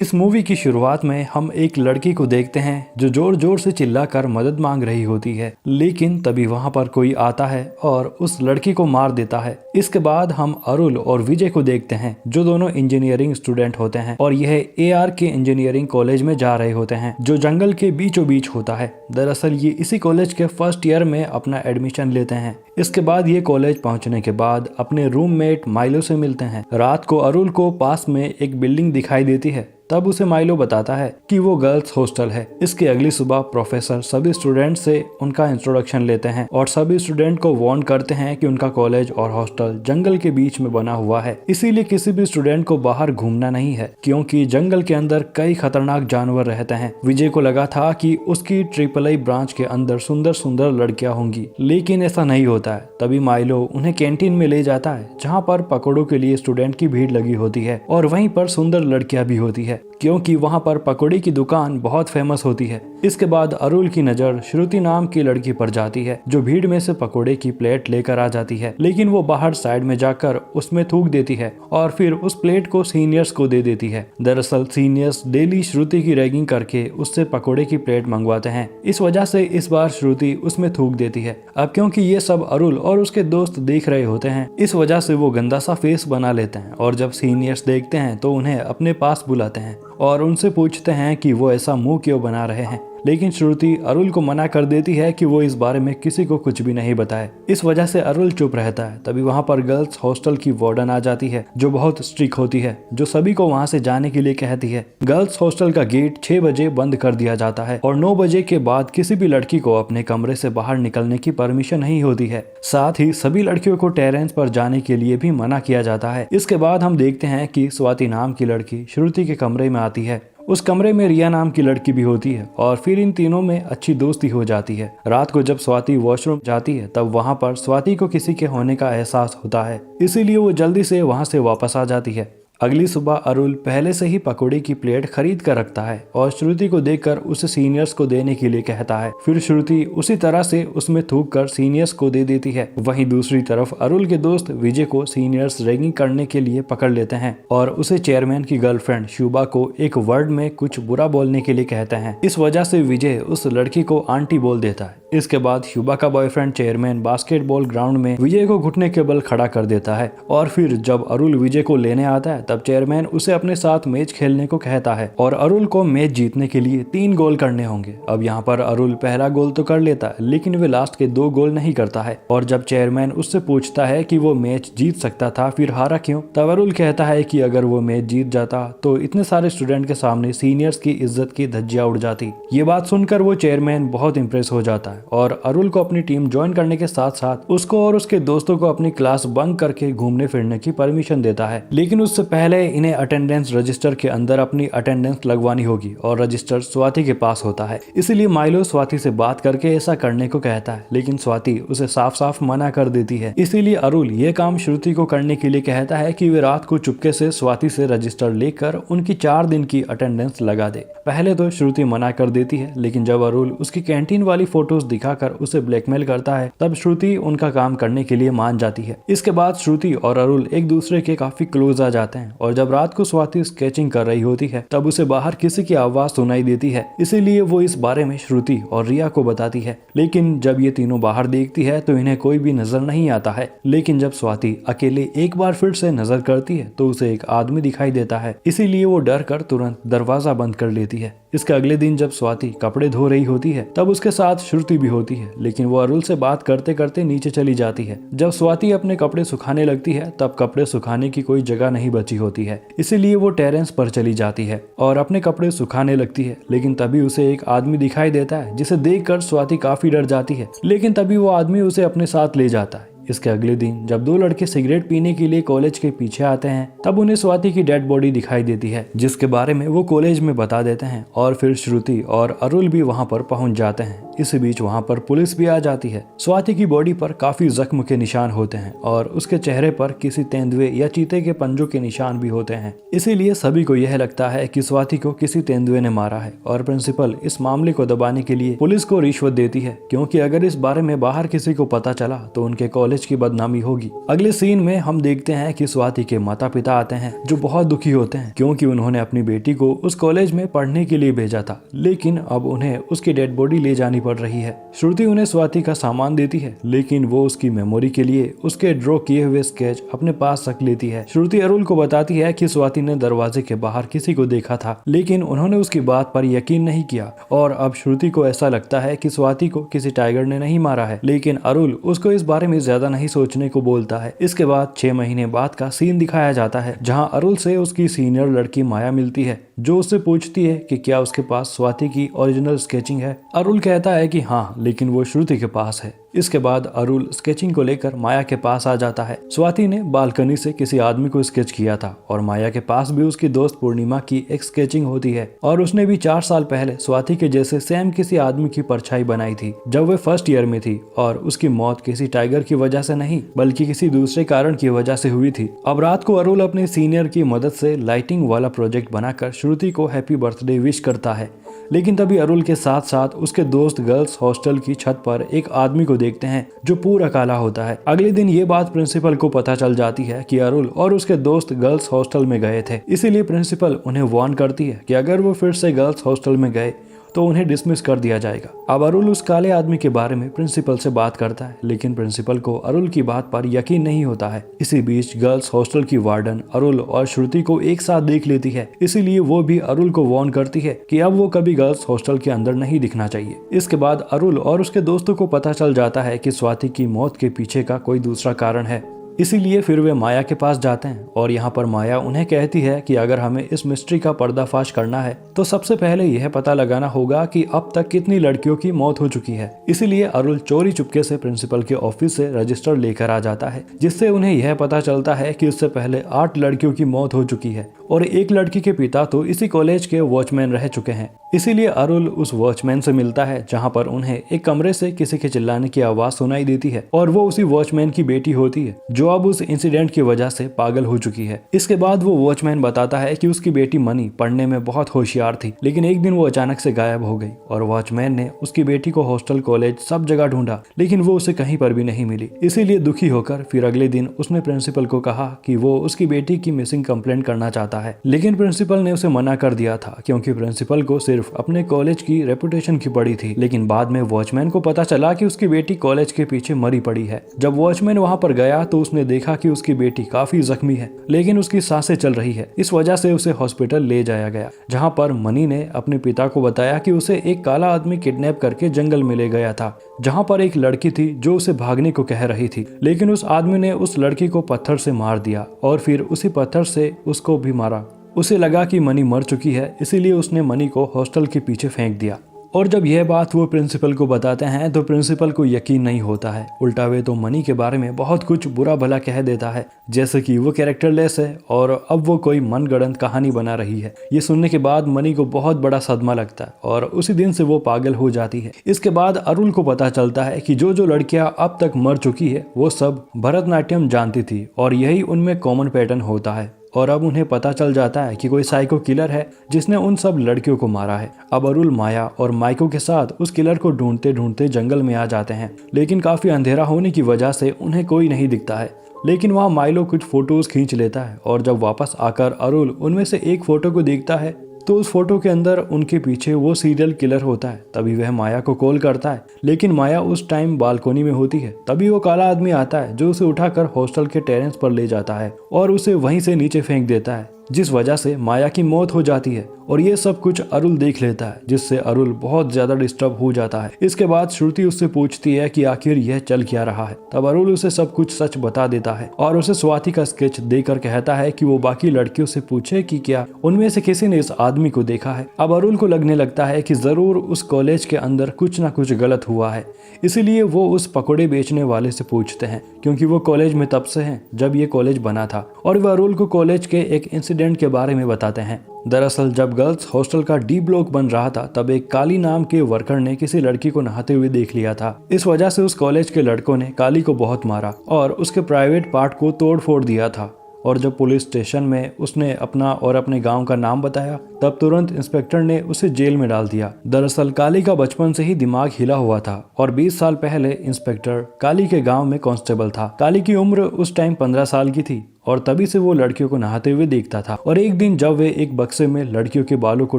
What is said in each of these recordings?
इस मूवी की शुरुआत में हम एक लड़की को देखते हैं जो जोर जोर से चिल्लाकर मदद मांग रही होती है, लेकिन तभी वहां पर कोई आता है और उस लड़की को मार देता है। इसके बाद हम अरुल और विजय को देखते हैं जो दोनों इंजीनियरिंग स्टूडेंट होते हैं और यह AR के इंजीनियरिंग कॉलेज में जा रहे होते हैं जो जंगल के बीचों बीच होता है। दरअसल ये इसी कॉलेज के फर्स्ट ईयर में अपना एडमिशन लेते हैं। इसके बाद ये कॉलेज पहुंचने के बाद अपने रूममेट माइलो से मिलते हैं। रात को अरुल को पास में एक बिल्डिंग दिखाई देती है, तब उसे माइलो बताता है कि वो गर्ल्स हॉस्टल है। इसकी अगली सुबह प्रोफेसर सभी स्टूडेंट से उनका इंट्रोडक्शन लेते हैं और सभी स्टूडेंट को वार्न करते हैं कि उनका कॉलेज और हॉस्टल जंगल के बीच में बना हुआ है, इसीलिए किसी भी स्टूडेंट को बाहर घूमना नहीं है क्योंकि जंगल के अंदर कई खतरनाक जानवर रहते हैं। विजय को लगा था कि उसकी AAA ब्रांच के अंदर सुंदर सुंदर लड़कियां होंगी, लेकिन ऐसा नहीं होता है। तभी माइलो उन्हें कैंटीन में ले जाता है जहाँ पर पकौड़ों के लिए स्टूडेंट की भीड़ लगी होती है और वहीं पर सुंदर लड़कियां भी होती है क्योंकि वहां पर पकौड़ी की दुकान बहुत फेमस होती है। इसके बाद अरुल की नजर श्रुति नाम की लड़की पर जाती है जो भीड़ में से पकौड़े की प्लेट लेकर आ जाती है, लेकिन वो बाहर साइड में जाकर उसमें थूक देती है और फिर उस प्लेट को सीनियर्स को दे देती है। दरअसल सीनियर्स डेली श्रुति की रैगिंग करके उससे पकौड़े की प्लेट मंगवाते हैं, इस वजह से इस बार श्रुति उसमें थूक देती है। अब क्योंकि ये सब अरुल और उसके दोस्त देख रहे होते हैं, इस वजह से वो गंदा सा फेस बना लेते हैं और जब सीनियर्स देखते हैं तो उन्हें अपने पास बुलाते हैं और उनसे पूछते हैं कि वो ऐसा मुंह क्यों बना रहे हैं, लेकिन श्रुति अरुल को मना कर देती है कि वो इस बारे में किसी को कुछ भी नहीं बताए। इस वजह से अरुल चुप रहता है। तभी वहां पर गर्ल्स हॉस्टल की वार्डन आ जाती है जो बहुत स्ट्रिक्ट होती है, जो सभी को वहां से जाने के लिए कहती है। गर्ल्स हॉस्टल का गेट 6 बजे बंद कर दिया जाता है और 9 बजे के बाद किसी भी लड़की को अपने कमरे से बाहर निकलने की परमिशन नहीं होती है। साथ ही सभी लड़कियों को टेरेस पर जाने के लिए भी मना किया जाता है। इसके बाद हम देखते हैं कि स्वाति नाम की लड़की श्रुति के कमरे में आती है। उस कमरे में रिया नाम की लड़की भी होती है और फिर इन तीनों में अच्छी दोस्ती हो जाती है। रात को जब स्वाति वॉशरूम जाती है तब वहां पर स्वाति को किसी के होने का एहसास होता है, इसीलिए वो जल्दी से वहां से वापस आ जाती है। अगली सुबह अरुल पहले से ही पकौड़ी की प्लेट खरीद कर रखता है और श्रुति को देखकर उसे सीनियर्स को देने के लिए कहता है। फिर श्रुति उसी तरह से उसमें थूक कर सीनियर्स को दे देती है। वहीं दूसरी तरफ अरुल के दोस्त विजय को सीनियर्स रैगिंग करने के लिए पकड़ लेते हैं और उसे चेयरमैन की गर्लफ्रेंड शुभा को एक वर्ड में कुछ बुरा बोलने के लिए कहते हैं। इस वजह से विजय उस लड़की को आंटी बोल देता है। इसके बाद शुभा का बॉयफ्रेंड चेयरमैन बास्केटबॉल ग्राउंड में विजय को घुटने के बल खड़ा कर देता है और फिर जब अरुल विजय को लेने आता है तब चेयरमैन उसे अपने साथ मैच खेलने को कहता है और अरुल को मैच जीतने के लिए 3 गोल करने होंगे। अब यहाँ पर अरुल पहला गोल तो कर लेता है, लेकिन वे लास्ट के 2 गोल नहीं करता है और जब चेयरमैन उससे पूछता है कि वो मैच जीत सकता था फिर हारा क्यों, तब अरुल कहता है कि अगर वो मैच जीत जाता तो इतने सारे स्टूडेंट के सामने सीनियर्स की इज्जत की धज्जियां उड़ जाती। ये बात सुनकर वो चेयरमैन बहुत इंप्रेस हो जाता है और अरुल को अपनी टीम ज्वाइन करने के साथ साथ उसको और उसके दोस्तों को अपनी क्लास बंक करके घूमने फिरने की परमिशन देता है। लेकिन उससे पहले इन्हें अटेंडेंस रजिस्टर के अंदर अपनी अटेंडेंस लगवानी होगी और रजिस्टर स्वाति के पास होता है, इसीलिए माइलो स्वाति से बात करके ऐसा करने को कहता है, लेकिन स्वाति उसे साफ साफ मना कर देती है। इसीलिए अरुल ये काम श्रुति को करने के लिए कहता है कि वे रात को चुपके से स्वाति से रजिस्टर लेकर उनकी 4 दिन की अटेंडेंस लगा दे। पहले तो श्रुति मना कर देती है, लेकिन जब अरुल उसकी कैंटीन वाली फोटोज दिखाकर उसे ब्लैकमेल करता है तब श्रुति उनका काम करने के लिए मान जाती है। इसके बाद श्रुति और अरुल एक दूसरे के काफी क्लोज आ जाते हैं और जब रात को स्वाति स्केचिंग कर रही होती है तब उसे बाहर किसी की आवाज सुनाई देती है, इसीलिए वो इस बारे में श्रुति और रिया को बताती है। लेकिन जब ये तीनों बाहर देखती है तो इन्हें कोई भी नजर नहीं आता है, लेकिन जब स्वाति अकेले एक बार फिर से नजर करती है तो उसे एक आदमी दिखाई देता है, इसीलिए वो डर कर तुरंत दरवाजा बंद कर लेती है। इसके अगले दिन जब स्वाति कपड़े धो रही होती है तब उसके साथ श्रुति भी होती है, लेकिन वो अरुल से बात करते करते नीचे चली जाती है। जब स्वाति अपने कपड़े सुखाने लगती है तब कपड़े सुखाने की कोई जगह नहीं बची होती है, इसीलिए वो टेरेस पर चली जाती है और अपने कपड़े सुखाने लगती है। लेकिन तभी उसे एक आदमी दिखाई देता है जिसे देखकर स्वाति काफी डर जाती है, लेकिन तभी वो आदमी उसे अपने साथ ले जाता है। इसके अगले दिन जब 2 लड़के सिगरेट पीने के लिए कॉलेज के पीछे आते हैं तब उन्हें स्वाति की डेड बॉडी दिखाई देती है, जिसके बारे में वो कॉलेज में बता देते हैं और फिर श्रुति और अरुल भी वहां पर पहुंच जाते हैं। इसी बीच वहां पर पुलिस भी आ जाती है। स्वाति की बॉडी पर काफी जख्म के निशान होते हैं और उसके चेहरे पर किसी तेंदुए या चीते के पंजों के निशान भी होते हैं, इसीलिए सभी को यह लगता है कि स्वाति को किसी तेंदुए ने मारा है और प्रिंसिपल इस मामले को दबाने के लिए पुलिस को रिश्वत देती है, क्योंकि अगर इस बारे में बाहर किसी को पता चला तो उनके कॉलेज कॉलेज की बदनामी होगी। अगले सीन में हम देखते हैं कि स्वाति के माता पिता आते हैं जो बहुत दुखी होते हैं क्योंकि उन्होंने अपनी बेटी को उस कॉलेज में पढ़ने के लिए भेजा था, लेकिन अब उन्हें उसकी डेड बॉडी ले जानी पड़ रही है। श्रुति उन्हें स्वाति का सामान देती है, लेकिन वो उसकी मेमोरी के लिए उसके ड्रॉ किए हुए स्केच अपने पास रख लेती है। श्रुति अरुल को बताती है कि स्वाति ने दरवाजे के बाहर किसी को देखा था, लेकिन उन्होंने उसकी बात पर यकीन नहीं किया और अब श्रुति को ऐसा लगता है कि स्वाति को किसी टाइगर ने नहीं मारा है, लेकिन अरुल उसको इस बारे में ज्यादा नहीं सोचने को बोलता है। इसके बाद 6 महीने बाद का सीन दिखाया जाता है जहां अरुल से उसकी सीनियर लड़की माया मिलती है जो उससे पूछती है कि क्या उसके पास स्वाति की ओरिजिनल स्केचिंग है। अरुल कहता है कि हाँ, लेकिन वो श्रुति के पास है। इसके बाद अरुल स्केचिंग को लेकर माया के पास आ जाता है। स्वाति ने बालकनी से किसी आदमी को स्केच किया था और माया के पास भी उसकी दोस्त पूर्णिमा की एक स्केचिंग होती है और उसने भी 4 साल पहले स्वाति के जैसे सेम किसी आदमी की परछाई बनाई थी जब वे फर्स्ट ईयर में थी और उसकी मौत किसी टाइगर की वजह से नहीं बल्कि किसी दूसरे कारण की वजह से हुई थी। अब रात को अरुल अपने सीनियर की मदद से लाइटिंग वाला प्रोजेक्ट बनाकर श्रुति को हैप्पी बर्थडे विश करता है, लेकिन तभी अरुल के साथ साथ उसके दोस्त गर्ल्स हॉस्टल की छत पर एक आदमी को देखते हैं जो पूरा काला होता है। अगले दिन ये बात प्रिंसिपल को पता चल जाती है कि अरुल और उसके दोस्त गर्ल्स हॉस्टल में गए थे, इसीलिए प्रिंसिपल उन्हें वार्न करती है कि अगर वो फिर से गर्ल्स हॉस्टल में गए तो उन्हें डिसमिस कर दिया जाएगा। अब अरुल उस काले आदमी के बारे में प्रिंसिपल से बात करता है, लेकिन प्रिंसिपल को अरुल की बात पर यकीन नहीं होता है। इसी बीच गर्ल्स हॉस्टल की वार्डन अरुल और श्रुति को एक साथ देख लेती है, इसीलिए वो भी अरुल को वार्न करती है कि अब वो कभी गर्ल्स हॉस्टल के अंदर नहीं दिखना चाहिए। इसके बाद अरुल और उसके दोस्तों को पता चल जाता है कि स्वाति की मौत के पीछे का कोई दूसरा कारण है, इसीलिए फिर वे माया के पास जाते हैं और यहाँ पर माया उन्हें कहती है कि अगर हमें इस मिस्ट्री का पर्दाफाश करना है तो सबसे पहले यह पता लगाना होगा कि अब तक कितनी लड़कियों की मौत हो चुकी है। इसीलिए अरुल चोरी चुपके से प्रिंसिपल के ऑफिस से रजिस्टर लेकर आ जाता है, जिससे उन्हें यह पता चलता है कि उससे पहले 8 लड़कियों की मौत हो चुकी है और एक लड़की के पिता तो इसी कॉलेज के वॉचमैन रह चुके हैं। इसीलिए अरुल उस वॉचमैन से मिलता है जहाँ पर उन्हें एक कमरे से किसी के चिल्लाने की आवाज सुनाई देती है और वो उसी वॉचमैन की बेटी होती है जो अब उस इंसिडेंट की वजह से पागल हो चुकी है। इसके बाद वो वॉचमैन बताता है कि उसकी बेटी मनी पढ़ने में बहुत होशियार थी, लेकिन एक दिन वो अचानक से गायब हो गई और वॉचमैन ने उसकी बेटी को हॉस्टल, कॉलेज सब जगह ढूंढा, लेकिन वो उसे कहीं पर भी नहीं मिली। इसीलिए दुखी होकर फिर अगले दिन उसने प्रिंसिपल को कहा कि वो उसकी बेटी की मिसिंग कंप्लेंट करना चाहता है, लेकिन प्रिंसिपल ने उसे मना कर दिया था क्योंकि प्रिंसिपल को सिर्फ अपने कॉलेज की रेपुटेशन की पड़ी थी। लेकिन बाद में वॉचमैन को पता चला कि उसकी बेटी कॉलेज के पीछे मरी पड़ी है। जब वॉचमैन वहां पर गया तो उसने देखा कि उसकी बेटी काफी जख्मी है, लेकिन उसकी सांसें चल रही है। इस वजह से उसे हॉस्पिटल ले जाया गया, जहां पर मनी ने अपने पिता को बताया कि उसे एक काला आदमी किडनैप करके जंगल में ले गया था, जहां पर एक लड़की थी जो उसे भागने को कह रही थी, लेकिन उस आदमी ने उस लड़की को पत्थर से मार दिया और फिर उसी पत्थर से उसको भी मारा। उसे लगा कि मनी मर चुकी है, इसीलिए उसने मनी को हॉस्टल के पीछे फेंक दिया। और जब यह बात वो प्रिंसिपल को बताते हैं तो प्रिंसिपल को यकीन नहीं होता है। उल्टा वे तो मनी के बारे में बहुत कुछ बुरा भला कह देता है, जैसे कि वो कैरेक्टरलेस है और अब वो कोई मनगढ़ंत कहानी बना रही है। ये सुनने के बाद मनी को बहुत बड़ा सदमा लगता है और उसी दिन से वो पागल हो जाती है। इसके बाद अरुल को पता चलता है कि जो लड़कियां अब तक मर चुकी है वो सब भरतनाट्यम जानती थी और यही उनमें कॉमन पैटर्न होता है। और अब उन्हें पता चल जाता है कि कोई साइको किलर है जिसने उन सब लड़कियों को मारा है। अब अरुल, माया और माइको के साथ उस किलर को ढूंढते ढूंढते जंगल में आ जाते हैं, लेकिन काफी अंधेरा होने की वजह से उन्हें कोई नहीं दिखता है। लेकिन वहाँ माइलो कुछ फोटोज खींच लेता है और जब वापस आकर अरुल उनमें से एक फोटो को देखता है तो उस फोटो के अंदर उनके पीछे वो सीरियल किलर होता है। तभी वह माया को कॉल करता है, लेकिन माया उस टाइम बालकोनी में होती है। तभी वो काला आदमी आता है जो उसे उठाकर हॉस्टल के टेरेस पर ले जाता है और उसे वहीं से नीचे फेंक देता है, जिस वजह से माया की मौत हो जाती है। और ये सब कुछ अरुल देख लेता है, जिससे अरुल बहुत ज्यादा डिस्टर्ब हो जाता है। इसके बाद श्रुति उससे पूछती है कि आखिर यह चल क्या रहा है। तब अरुल उसे सब कुछ सच बता देता है और उसे स्वाति का स्केच देकर कहता है कि वो बाकी लड़कियों से पूछे कि क्या उनमें से किसी ने इस आदमी को देखा है। अब अरुल को लगने लगता है कि जरूर उस कॉलेज के अंदर कुछ ना कुछ गलत हुआ है, इसीलिए वो उस पकौड़े बेचने वाले से पूछते हैं, क्योंकि वो कॉलेज में तब से हैं जब ये कॉलेज बना था। और वह अरुल को कॉलेज के एक इंसिडेंट के बारे में बताते हैं। दरअसल जब गर्ल्स हॉस्टल का डी ब्लॉक बन रहा था तब एक काली नाम के वर्कर ने किसी लड़की को नहाते हुए देख लिया था। इस वजह से उस कॉलेज के लड़कों ने काली को बहुत मारा और उसके प्राइवेट पार्ट को तोड़ फोड़ दिया था। और जब पुलिस स्टेशन में उसने अपना और अपने गांव का नाम बताया तब तुरंत इंस्पेक्टर ने उसे जेल में डाल दिया। दरअसल काली का बचपन से ही दिमाग हिला हुआ था और 20 साल पहले इंस्पेक्टर काली के गांव में कांस्टेबल था। काली की उम्र उस टाइम 15 साल की थी और तभी से वो लड़कियों को नहाते हुए देखता था। और एक दिन जब वे एक बक्से में लड़कियों के बालों को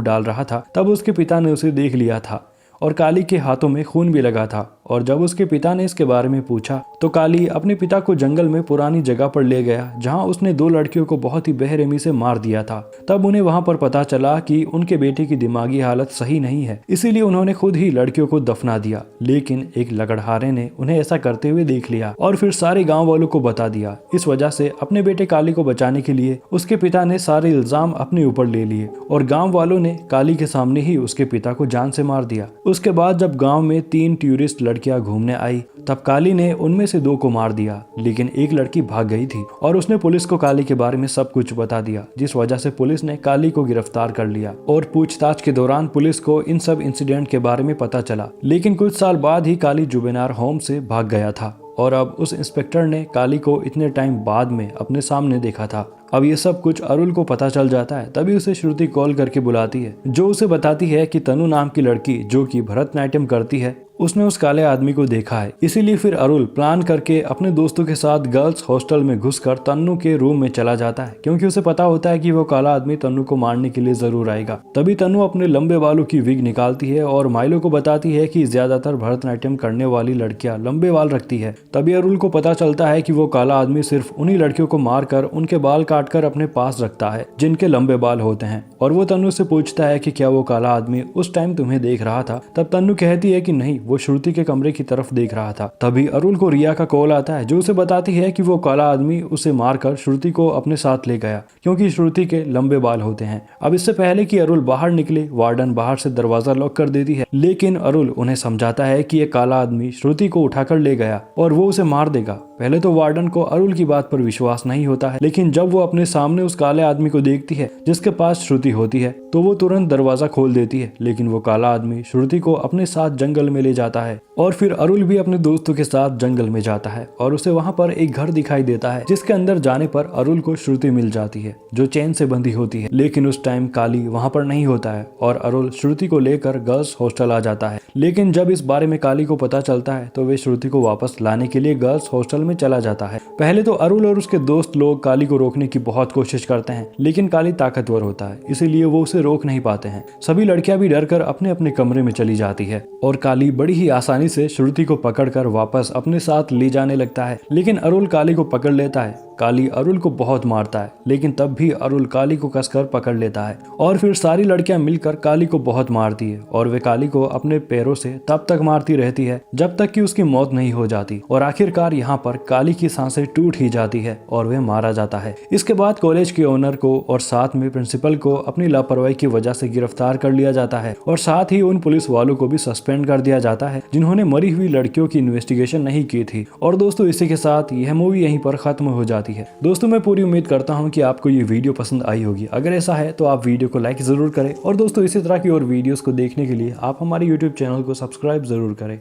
डाल रहा था तब उसके पिता ने उसे देख लिया था और काली के हाथों में खून भी लगा था। और जब उसके पिता ने इसके बारे में पूछा तो काली अपने पिता को जंगल में पुरानी जगह पर ले गया जहां उसने 2 लड़कियों को बहुत ही बेरहमी से मार दिया था। तब उन्हें वहां पर पता चला कि उनके बेटे की दिमागी हालत सही नहीं है, इसीलिए उन्होंने खुद ही लड़कियों को दफना दिया। लेकिन एक लकड़हारे ने उन्हें ऐसा करते हुए देख लिया और फिर सारे गाँव वालों को बता दिया। इस वजह से अपने बेटे काली को बचाने के लिए उसके पिता ने सारे इल्जाम अपने ऊपर ले लिए और गाँव वालों ने काली के सामने ही उसके पिता को जान से मार दिया। उसके बाद जब गाँव में 3 टूरिस्ट लड़कियां घूमने आई तब काली ने उनमें से 2 को मार दिया, लेकिन एक लड़की भाग गई थी और उसने पुलिस को काली के बारे में सब कुछ बता दिया, जिस वजह से पुलिस ने काली को गिरफ्तार कर लिया। और पूछताछ के दौरान पुलिस को इन सब इंसिडेंट के बारे में पता चला। लेकिन कुछ साल बाद ही काली जुबेनार होम से भाग गया था और अब उस इंस्पेक्टर ने काली को इतने टाइम बाद में अपने सामने देखा था। अब ये सब कुछ अरुल को पता चल जाता है। तभी उसे श्रुति कॉल करके बुलाती है, जो उसे बताती है कि तनु नाम की लड़की जो कि भरतनाट्यम करती है उसने उस काले आदमी को देखा है। इसीलिए फिर अरुल प्लान करके अपने दोस्तों के साथ गर्ल्स हॉस्टल में घुसकर तन्नू के रूम में चला जाता है, क्योंकि उसे पता होता है कि वो काला आदमी तन्नू को मारने के लिए जरूर आएगा। तभी तन्नू अपने लंबे बालों की विग निकालती है और माइलो को बताती है कि ज्यादातर भरतनाट्यम करने वाली लड़कियां लंबे बाल रखती है। तभी अरुल को पता चलता है कि वो काला आदमी सिर्फ उन्हीं लड़कियों को मारकर उनके बाल काटकर अपने पास रखता है जिनके लंबे बाल होते हैं। और वो तन्नू से पूछता है कि क्या वो काला आदमी उस टाइम तुम्हें देख रहा था? तब तन्नू कहती है कि नहीं, वो श्रुति के कमरे की तरफ देख रहा था। तभी अरुल को रिया का कॉल आता है, जो उसे बताती है कि वो काला आदमी उसे मारकर श्रुति को अपने साथ ले गया, क्योंकि श्रुति के लंबे बाल होते हैं। अब इससे पहले कि अरुल बाहर निकले, वार्डन बाहर से दरवाजा लॉक कर देती है, लेकिन अरुल उन्हें समझाता है कि ये काला आदमी श्रुति को उठाकर ले गया और वो उसे मार देगा। पहले तो वार्डन को अरुल की बात पर विश्वास नहीं होता है, लेकिन जब वो अपने सामने उस काले आदमी को देखती है जिसके पास श्रुति होती है तो वो तुरंत दरवाजा खोल देती है। लेकिन वो काला आदमी श्रुति को अपने साथ जंगल में ले जाता है और फिर अरुल भी अपने दोस्तों के साथ जंगल में जाता है और उसे वहां पर एक घर दिखाई देता है, जिसके अंदर जाने पर अरुल को श्रुति मिल जाती है जो चेन से बंधी होती है। लेकिन उस टाइम काली वहां पर नहीं होता है और अरुल श्रुति को लेकर गर्ल्स हॉस्टल आ जाता है। लेकिन जब इस बारे में काली को पता चलता है तो वे श्रुति को वापस लाने के लिए गर्ल्स हॉस्टल में चला जाता है। पहले तो अरुल और उसके दोस्त लोग काली को रोकने की बहुत कोशिश करते हैं, लेकिन काली ताकतवर होता है, इसीलिए वो उसे रोक नहीं पाते हैं। सभी लड़कियां भी डरकर अपने अपने कमरे में चली जाती है और काली बड़ी ही आसानी से श्रुति को पकड़कर वापस अपने साथ ले जाने लगता है। लेकिन अरुल काली को पकड़ लेता है। काली अरुल को बहुत मारता है, लेकिन तब भी अरुल काली को कसकर पकड़ लेता है और फिर सारी लड़कियां मिलकर काली को बहुत मारती है और वे काली को अपने पैरों से तब तक मारती रहती है जब तक कि उसकी मौत नहीं हो जाती। और आखिरकार यहाँ पर काली की सांसें टूट ही जाती है और वह मारा जाता है। इसके बाद कॉलेज के ओनर को और साथ में प्रिंसिपल को अपनी लापरवाही की वजह से गिरफ्तार कर लिया जाता है और साथ ही उन पुलिस वालों को भी सस्पेंड कर दिया जाता है जिन्होंने मरी हुई लड़कियों की इन्वेस्टिगेशन नहीं की थी। और दोस्तों, इसी के साथ यह मूवी यहीं पर खत्म हो जाती है। दोस्तों, मैं पूरी उम्मीद करता हूं कि आपको ये वीडियो पसंद आई होगी। अगर ऐसा है तो आप वीडियो को लाइक जरूर करें और दोस्तों, इसी तरह की और वीडियोस को देखने के लिए आप हमारे YouTube चैनल को सब्सक्राइब जरूर करें।